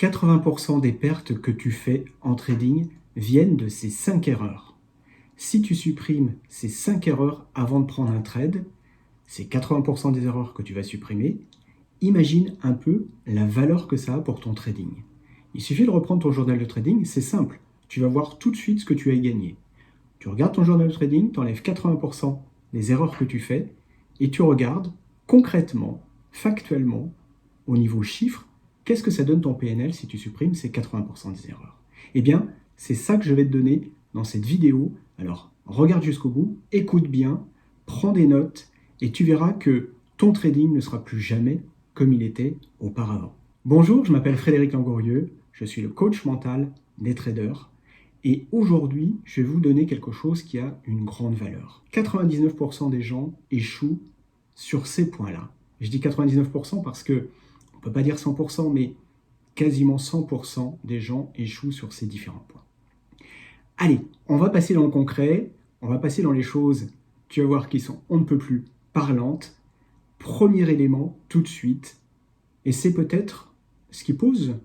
80% des pertes que tu fais en trading viennent de ces 5 erreurs. Si tu supprimes ces 5 erreurs avant de prendre un trade, c'est 80% des erreurs que tu vas supprimer. Imagine un peu la valeur que ça a pour ton trading. Il suffit de reprendre ton journal de trading, c'est simple. Tu vas voir tout de suite ce que tu as gagné. Tu regardes ton journal de trading, tu enlèves 80% des erreurs que tu fais et tu regardes concrètement, factuellement, au niveau chiffre, qu'est-ce que ça donne ton PNL si tu supprimes ces 80% des erreurs? Eh bien, c'est ça que je vais te donner dans cette vidéo. Alors, regarde jusqu'au bout, écoute bien, prends des notes et tu verras que ton trading ne sera plus jamais comme il était auparavant. Bonjour, je m'appelle Frédéric Langourieux, je suis le coach mental des traders. Et aujourd'hui, je vais vous donner quelque chose qui a une grande valeur. 99% des gens échouent sur ces points-là. Je dis 99% parce que on ne peut pas dire 100%, mais quasiment 100% des gens échouent sur ces différents points. Allez, on va passer dans le concret, on va passer dans les choses, tu vas voir, qui sont on ne peut plus parlantes. Premier élément, tout de suite, et c'est peut-être ce qui pose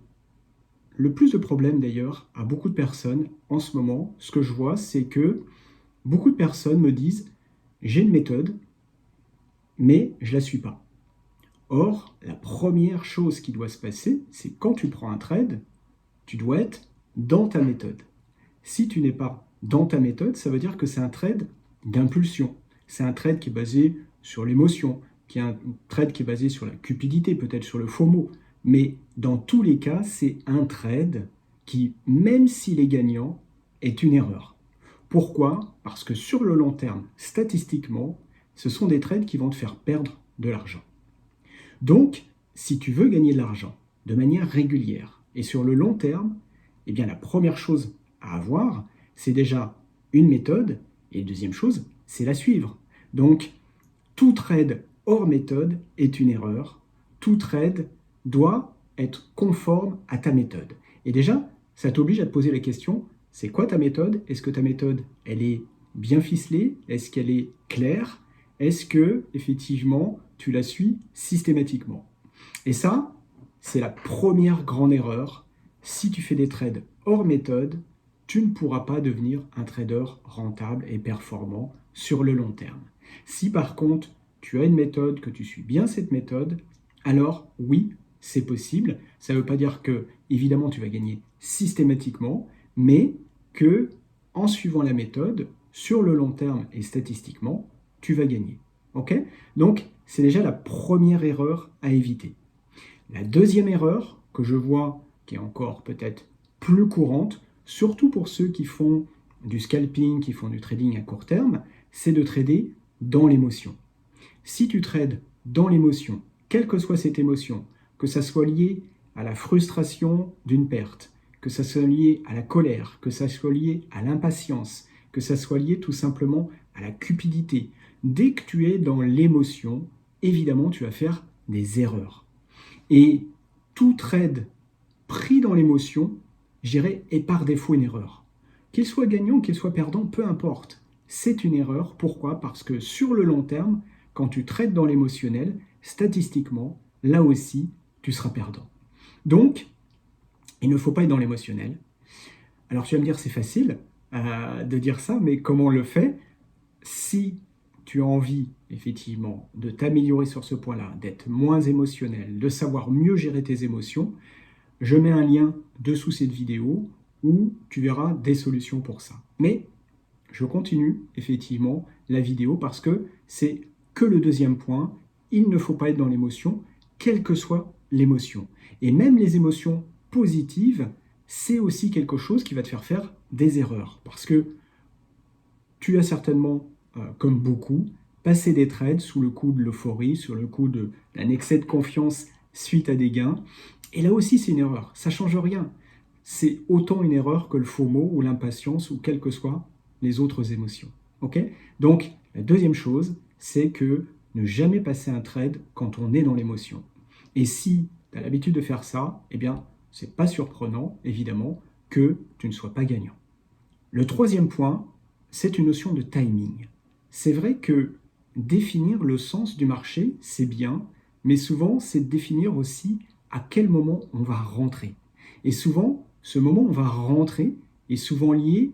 le plus de problèmes d'ailleurs à beaucoup de personnes en ce moment. Ce que je vois, c'est que beaucoup de personnes me disent « j'ai une méthode, mais je ne la suis pas ». Or, la première chose qui doit se passer, c'est quand tu prends un trade, tu dois être dans ta méthode. Si tu n'es pas dans ta méthode, ça veut dire que c'est un trade d'impulsion. C'est un trade qui est basé sur l'émotion, qui est un trade qui est basé sur la cupidité, peut-être sur le FOMO. Mais dans tous les cas, c'est un trade qui, même s'il est gagnant, est une erreur. Pourquoi? Parce que sur le long terme, statistiquement, ce sont des trades qui vont te faire perdre de l'argent. Donc, si tu veux gagner de l'argent de manière régulière et sur le long terme, eh bien la première chose à avoir, c'est déjà une méthode et la deuxième chose, c'est la suivre. Donc, tout trade hors méthode est une erreur. Tout trade doit être conforme à ta méthode. Et déjà, ça t'oblige à te poser la question, c'est quoi ta méthode? Est-ce que ta méthode, elle est bien ficelée? Est-ce qu'elle est claire? Est-ce que, effectivement, tu la suis systématiquement? Et ça, c'est la première grande erreur. Si tu fais des trades hors méthode, tu ne pourras pas devenir un trader rentable et performant sur le long terme. Si par contre, tu as une méthode, que tu suis bien cette méthode, alors oui, c'est possible. Ça ne veut pas dire que, évidemment, tu vas gagner systématiquement, mais que, en suivant la méthode, sur le long terme et statistiquement, tu vas gagner. Ok? Donc, c'est déjà la première erreur à éviter. La deuxième erreur que je vois, qui est encore peut-être plus courante, surtout pour ceux qui font du scalping, qui font du trading à court terme, c'est de trader dans l'émotion. Si tu trades dans l'émotion, quelle que soit cette émotion, que ça soit lié à la frustration d'une perte, que ça soit lié à la colère, que ça soit lié à l'impatience, que ça soit lié tout simplement à la cupidité, dès que tu es dans l'émotion, évidemment, tu vas faire des erreurs. Et tout trade pris dans l'émotion, je dirais, est par défaut une erreur. Qu'il soit gagnant, qu'il soit perdant, peu importe. C'est une erreur. Pourquoi? Parce que sur le long terme, quand tu traites dans l'émotionnel, statistiquement, là aussi, tu seras perdant. Donc, il ne faut pas être dans l'émotionnel. Alors tu vas me dire, c'est facile de dire ça, mais comment on le fait? Si tu as envie, effectivement, de t'améliorer sur ce point-là, d'être moins émotionnel, de savoir mieux gérer tes émotions, je mets un lien dessous cette vidéo où tu verras des solutions pour ça. Mais je continue, effectivement, la vidéo parce que c'est que le deuxième point. Il ne faut pas être dans l'émotion, quelle que soit l'émotion. Et même les émotions positives, c'est aussi quelque chose qui va te faire des erreurs. Parce que tu as certainement, comme beaucoup, passé des trades sous le coup de l'euphorie, sous le coup d'un excès de confiance suite à des gains. Et là aussi, c'est une erreur. Ça ne change rien. C'est autant une erreur que le FOMO ou l'impatience ou quelles que soient les autres émotions. Okay? Donc, la deuxième chose, c'est que ne jamais passer un trade quand on est dans l'émotion. Et si tu as l'habitude de faire ça, eh bien, ce n'est pas surprenant, évidemment, que tu ne sois pas gagnant. Le troisième point, c'est une notion de timing. C'est vrai que définir le sens du marché, c'est bien, mais souvent, c'est de définir aussi à quel moment on va rentrer. Et souvent, ce moment, on va rentrer, est souvent lié,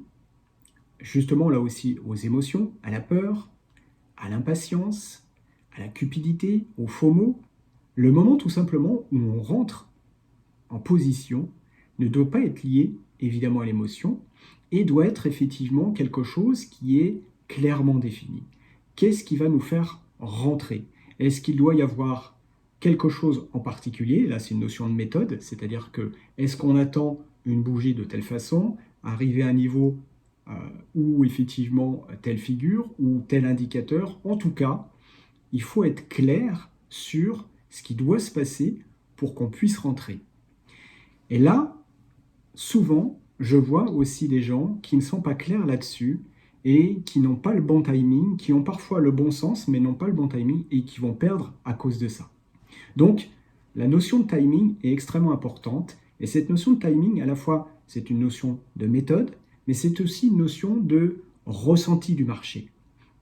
justement là aussi, aux émotions, à la peur, à l'impatience, à la cupidité, au FOMO. Le moment tout simplement où on rentre en position ne doit pas être lié évidemment à l'émotion et doit être effectivement quelque chose qui est clairement défini. Qu'est-ce qui va nous faire rentrer? Est-ce qu'il doit y avoir quelque chose en particulier? Là, c'est une notion de méthode, c'est-à-dire que est-ce qu'on attend une bougie de telle façon, arriver à un niveau où effectivement telle figure ou tel indicateur? En tout cas, il faut être clair sur ce qui doit se passer pour qu'on puisse rentrer. Et là, souvent, je vois aussi des gens qui ne sont pas clairs là-dessus et qui n'ont pas le bon timing, qui ont parfois le bon sens, mais n'ont pas le bon timing et qui vont perdre à cause de ça. Donc, la notion de timing est extrêmement importante. Et cette notion de timing, à la fois, c'est une notion de méthode, mais c'est aussi une notion de ressenti du marché.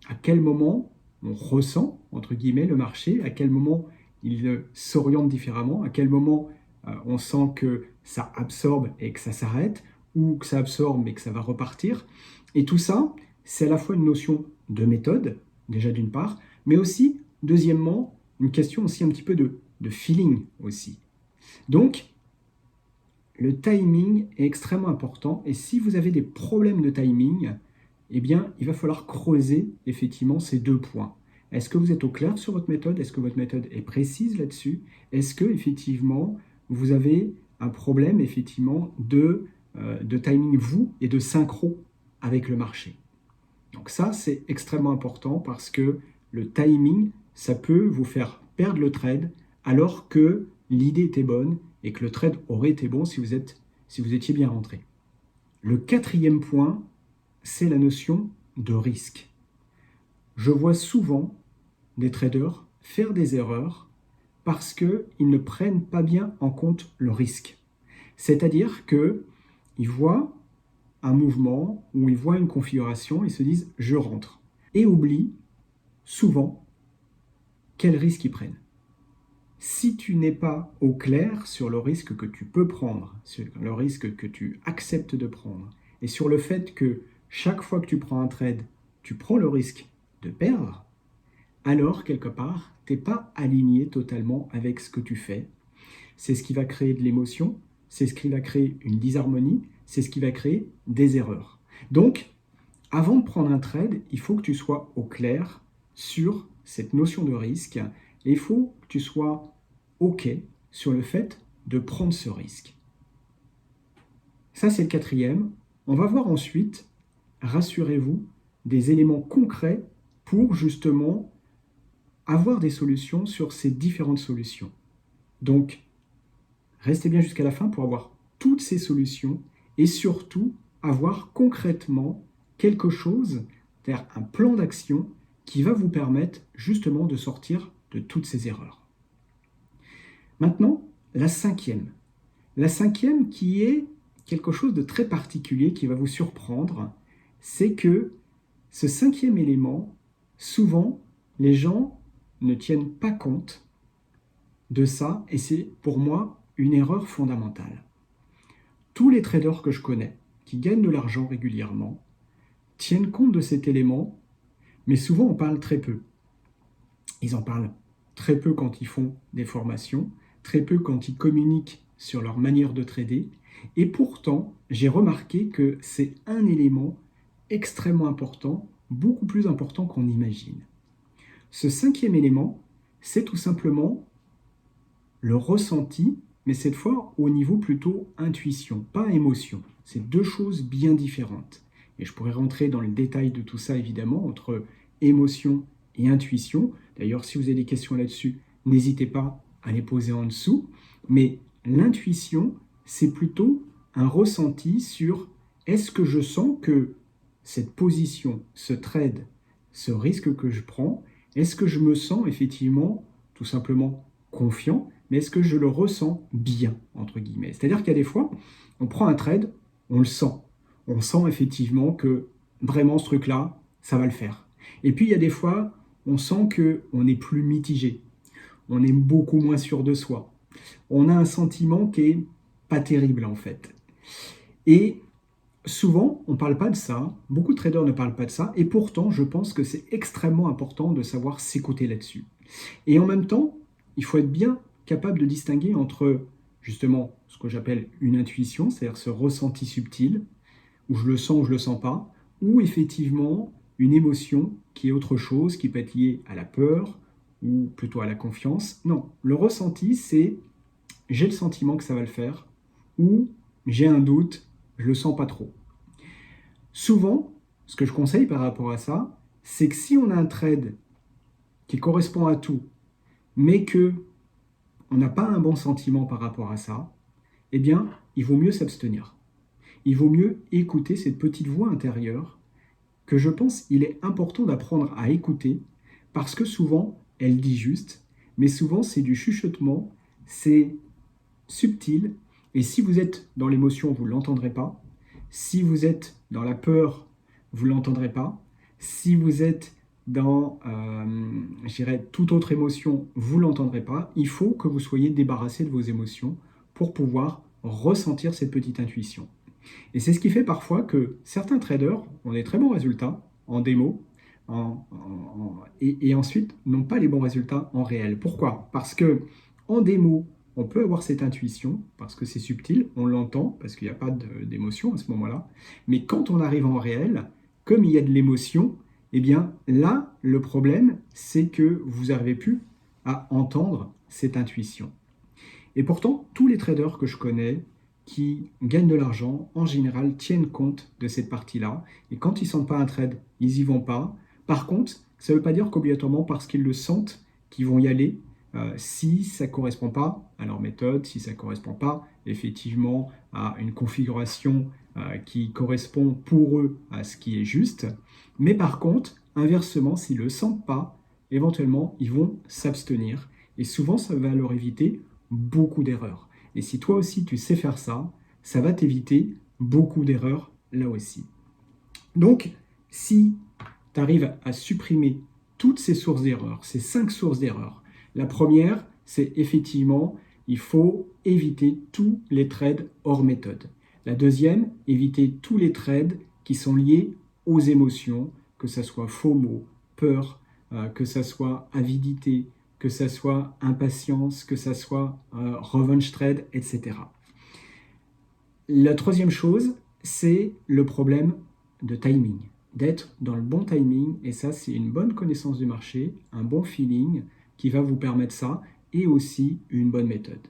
À quel moment on ressent, entre guillemets, le marché, à quel moment il s'oriente différemment, à quel moment on sent que ça absorbe et que ça s'arrête, ou que ça absorbe et que ça va repartir. Et tout ça, c'est à la fois une notion de méthode, déjà d'une part, mais aussi, deuxièmement, une question aussi un petit peu de feeling aussi. Donc, le timing est extrêmement important, et si vous avez des problèmes de timing, eh bien, il va falloir creuser effectivement ces deux points. Est-ce que vous êtes au clair sur votre méthode? Est-ce que votre méthode est précise là-dessus? Est-ce que effectivement vous avez un problème effectivement de timing vous et de synchro avec le marché? Donc ça, c'est extrêmement important parce que le timing, ça peut vous faire perdre le trade alors que l'idée était bonne et que le trade aurait été bon si vous étiez bien rentré. Le quatrième point, c'est la notion de risque. Je vois souvent des traders faire des erreurs parce qu'ils ne prennent pas bien en compte le risque. C'est-à-dire qu'ils voient un mouvement ou ils voient une configuration et se disent « je rentre » et oublient souvent quel risque ils prennent. Si tu n'es pas au clair sur le risque que tu peux prendre, sur le risque que tu acceptes de prendre, et sur le fait que chaque fois que tu prends un trade, tu prends le risque de perdre, alors quelque part, tu n'es pas aligné totalement avec ce que tu fais. C'est ce qui va créer de l'émotion, c'est ce qui va créer une disharmonie, c'est ce qui va créer des erreurs. Donc, avant de prendre un trade, il faut que tu sois au clair sur cette notion de risque et il faut que tu sois OK sur le fait de prendre ce risque. Ça, c'est le quatrième. On va voir ensuite, rassurez-vous, des éléments concrets pour justement avoir des solutions sur ces différentes solutions. Donc, restez bien jusqu'à la fin pour avoir toutes ces solutions et surtout avoir concrètement quelque chose, c'est-à-dire un plan d'action qui va vous permettre justement de sortir de toutes ces erreurs. Maintenant, la cinquième. La cinquième qui est quelque chose de très particulier qui va vous surprendre, c'est que ce cinquième élément, souvent, les gens ne tiennent pas compte de ça et c'est pour moi une erreur fondamentale. Tous les traders que je connais qui gagnent de l'argent régulièrement tiennent compte de cet élément, mais souvent on parle très peu. Ils en parlent très peu quand ils font des formations, très peu quand ils communiquent sur leur manière de trader, et pourtant j'ai remarqué que c'est un élément extrêmement important, beaucoup plus important qu'on imagine. Ce cinquième élément, c'est tout simplement le ressenti, mais cette fois au niveau plutôt intuition, pas émotion. C'est deux choses bien différentes. Et je pourrais rentrer dans le détail de tout ça, évidemment, entre émotion et intuition. D'ailleurs, si vous avez des questions là-dessus, n'hésitez pas à les poser en dessous. Mais l'intuition, c'est plutôt un ressenti sur est-ce que je sens que cette position, ce trade, ce risque que je prends, est-ce que je me sens effectivement tout simplement confiant, mais est-ce que je le ressens bien, entre guillemets? C'est-à-dire qu'il y a des fois, on prend un trade, on le sent. On sent effectivement que vraiment ce truc-là, ça va le faire. Et puis il y a des fois, on sent qu'on est plus mitigé. On est beaucoup moins sûr de soi. On a un sentiment qui est pas terrible en fait. Et souvent, on ne parle pas de ça, beaucoup de traders ne parlent pas de ça, et pourtant, je pense que c'est extrêmement important de savoir s'écouter là-dessus. Et en même temps, il faut être bien capable de distinguer entre, justement, ce que j'appelle une intuition, c'est-à-dire ce ressenti subtil, où je le sens ou je ne le sens pas, ou effectivement une émotion qui est autre chose, qui peut être liée à la peur, ou plutôt à la confiance. Non, le ressenti, c'est j'ai le sentiment que ça va le faire, ou j'ai un doute, je le sens pas trop. Souvent, ce que je conseille par rapport à ça, c'est que si on a un trade qui correspond à tout, mais que on n'a pas un bon sentiment par rapport à ça, eh bien, il vaut mieux s'abstenir. Il vaut mieux écouter cette petite voix intérieure que je pense il est important d'apprendre à écouter parce que souvent, elle dit juste, mais souvent c'est du chuchotement, c'est subtil, et si vous êtes dans l'émotion, vous ne l'entendrez pas. Si vous êtes dans la peur, vous ne l'entendrez pas. Si vous êtes dans, je dirais, toute autre émotion, vous ne l'entendrez pas. Il faut que vous soyez débarrassé de vos émotions pour pouvoir ressentir cette petite intuition. Et c'est ce qui fait parfois que certains traders ont des très bons résultats en démo et ensuite n'ont pas les bons résultats en réel. Pourquoi? Parce que en démo, on peut avoir cette intuition parce que c'est subtil, on l'entend parce qu'il n'y a pas d'émotion à ce moment-là. Mais quand on arrive en réel, comme il y a de l'émotion, eh bien là, le problème, c'est que vous n'arrivez plus à entendre cette intuition. Et pourtant, tous les traders que je connais qui gagnent de l'argent, en général, tiennent compte de cette partie-là. Et quand ils ne sentent pas un trade, ils n'y vont pas. Par contre, ça ne veut pas dire qu'obligatoirement, parce qu'ils le sentent, qu'ils vont y aller, si ça ne correspond pas à leur méthode, si ça ne correspond pas effectivement à une configuration qui correspond pour eux à ce qui est juste. Mais par contre, inversement, s'ils ne le sentent pas, éventuellement, ils vont s'abstenir. Et souvent, ça va leur éviter beaucoup d'erreurs. Et si toi aussi tu sais faire ça, ça va t'éviter beaucoup d'erreurs là aussi. Donc, si tu arrives à supprimer toutes ces sources d'erreurs, ces 5 sources d'erreurs, la première, c'est effectivement, il faut éviter tous les trades hors méthode. La deuxième, éviter tous les trades qui sont liés aux émotions, que ce soit FOMO, peur, que ce soit avidité, que ça soit impatience, que ça soit revenge trade, etc. La troisième chose, c'est le problème de timing, d'être dans le bon timing, et ça c'est une bonne connaissance du marché, un bon feeling qui va vous permettre ça, et aussi une bonne méthode.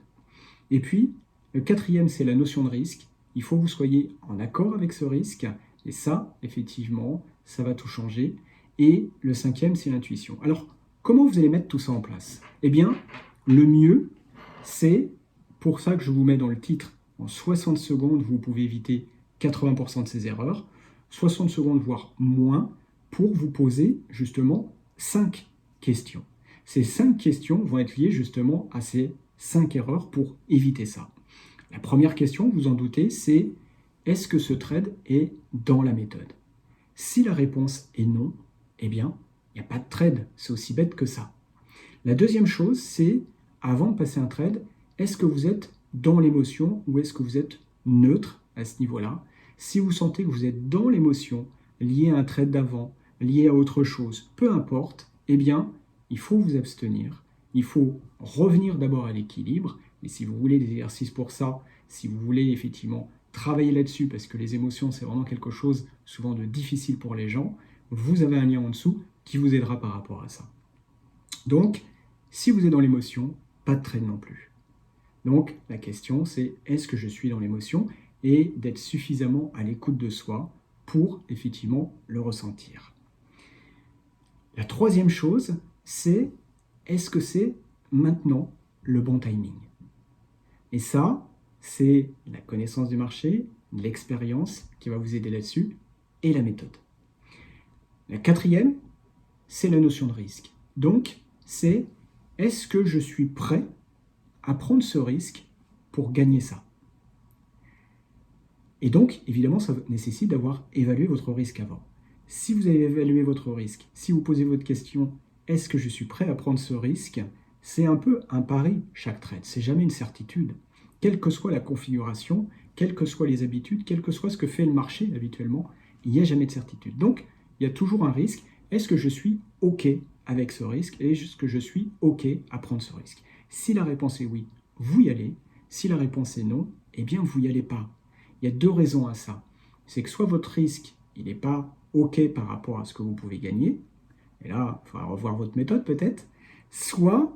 Et puis, le quatrième, c'est la notion de risque. Il faut que vous soyez en accord avec ce risque, et ça, effectivement, ça va tout changer. Et le cinquième, c'est l'intuition. Alors, comment vous allez mettre tout ça en place? Eh bien, le mieux, c'est pour ça que je vous mets dans le titre, en 60 secondes, vous pouvez éviter 80% de ces erreurs, 60 secondes, voire moins, pour vous poser justement 5 questions. Ces 5 questions vont être liées justement à ces 5 erreurs pour éviter ça. La première question, vous en doutez, c'est est-ce que ce trade est dans la méthode? Si la réponse est non, eh bien, il n'y a pas de trade, c'est aussi bête que ça. La deuxième chose, c'est, avant de passer un trade, est-ce que vous êtes dans l'émotion ou est-ce que vous êtes neutre à ce niveau-là? Si vous sentez que vous êtes dans l'émotion, lié à un trade d'avant, lié à autre chose, peu importe, eh bien, il faut vous abstenir. Il faut revenir d'abord à l'équilibre. Et si vous voulez des exercices pour ça, si vous voulez effectivement travailler là-dessus, parce que les émotions, c'est vraiment quelque chose souvent de difficile pour les gens, vous avez un lien en dessous qui vous aidera par rapport à ça. Donc, si vous êtes dans l'émotion, pas de trade non plus. Donc, la question, c'est est-ce que je suis dans l'émotion et d'être suffisamment à l'écoute de soi pour effectivement le ressentir. La troisième chose, c'est est-ce que c'est maintenant le bon timing? Et ça, c'est la connaissance du marché, l'expérience qui va vous aider là-dessus et la méthode. La quatrième, c'est la notion de risque. Donc, c'est est-ce que je suis prêt à prendre ce risque pour gagner ça? Et donc, évidemment, ça nécessite d'avoir évalué votre risque avant. Si vous avez évalué votre risque, si vous posez votre question, est-ce que je suis prêt à prendre ce risque? C'est un peu un pari, chaque trade. C'est jamais une certitude. quelle que soit la configuration, quelles que soient les habitudes, quel que soit ce que fait le marché habituellement, il n'y a jamais de certitude. Donc, il y a toujours un risque. Est-ce que je suis OK avec ce risque? Est-ce que je suis OK à prendre ce risque? Si la réponse est oui, vous y allez. Si la réponse est non, eh bien, vous n'y allez pas. Il y a deux raisons à ça. C'est que soit votre risque, il n'est pas OK par rapport à ce que vous pouvez gagner, et là, il faudra revoir votre méthode peut-être, soit,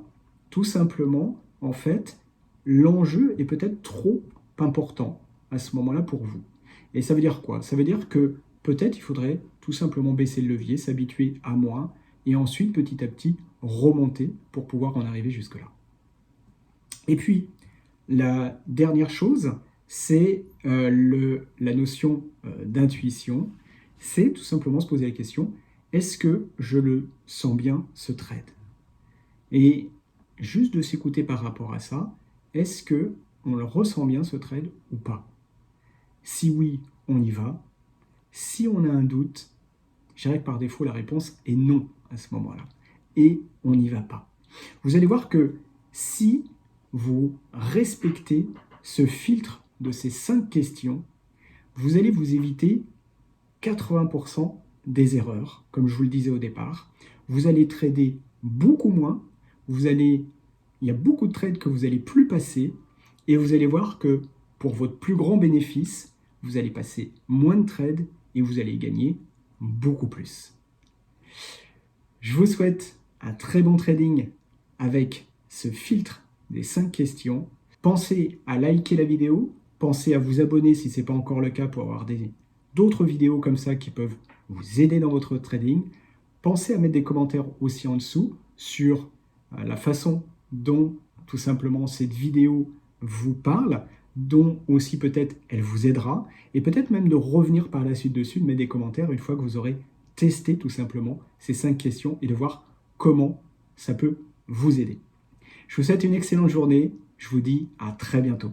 tout simplement, en fait, l'enjeu est peut-être trop important à ce moment-là pour vous. Et ça veut dire quoi? Ça veut dire que peut-être il faudrait tout simplement baisser le levier, s'habituer à moins, et ensuite, petit à petit, remonter pour pouvoir en arriver jusque-là. Et puis, la dernière chose, c'est la notion d'intuition. C'est tout simplement se poser la question, est-ce que je le sens bien, ce trade? Et juste de s'écouter par rapport à ça, est-ce qu'on le ressent bien, ce trade, ou pas? Si oui, on y va. Si on a un doute, je dirais que par défaut, la réponse est non à ce moment-là. Et on n'y va pas. Vous allez voir que si vous respectez ce filtre de ces 5 questions, vous allez vous éviter 80% des erreurs, comme je vous le disais au départ. Vous allez trader beaucoup moins, il y a beaucoup de trades que vous n'allez plus passer, et vous allez voir que pour votre plus grand bénéfice, vous allez passer moins de trades et vous allez gagner beaucoup plus. Je vous souhaite un très bon trading avec ce filtre des 5 questions. Pensez à liker la vidéo, pensez à vous abonner si ce n'est pas encore le cas pour avoir d'autres vidéos comme ça qui peuvent vous aider dans votre trading. Pensez à mettre des commentaires aussi en dessous sur la façon dont tout simplement cette vidéo vous parle, dont aussi peut-être elle vous aidera, et peut-être même de revenir par la suite dessus, de mettre des commentaires une fois que vous aurez testé tout simplement ces 5 questions et de voir comment ça peut vous aider. Je vous souhaite une excellente journée, je vous dis à très bientôt.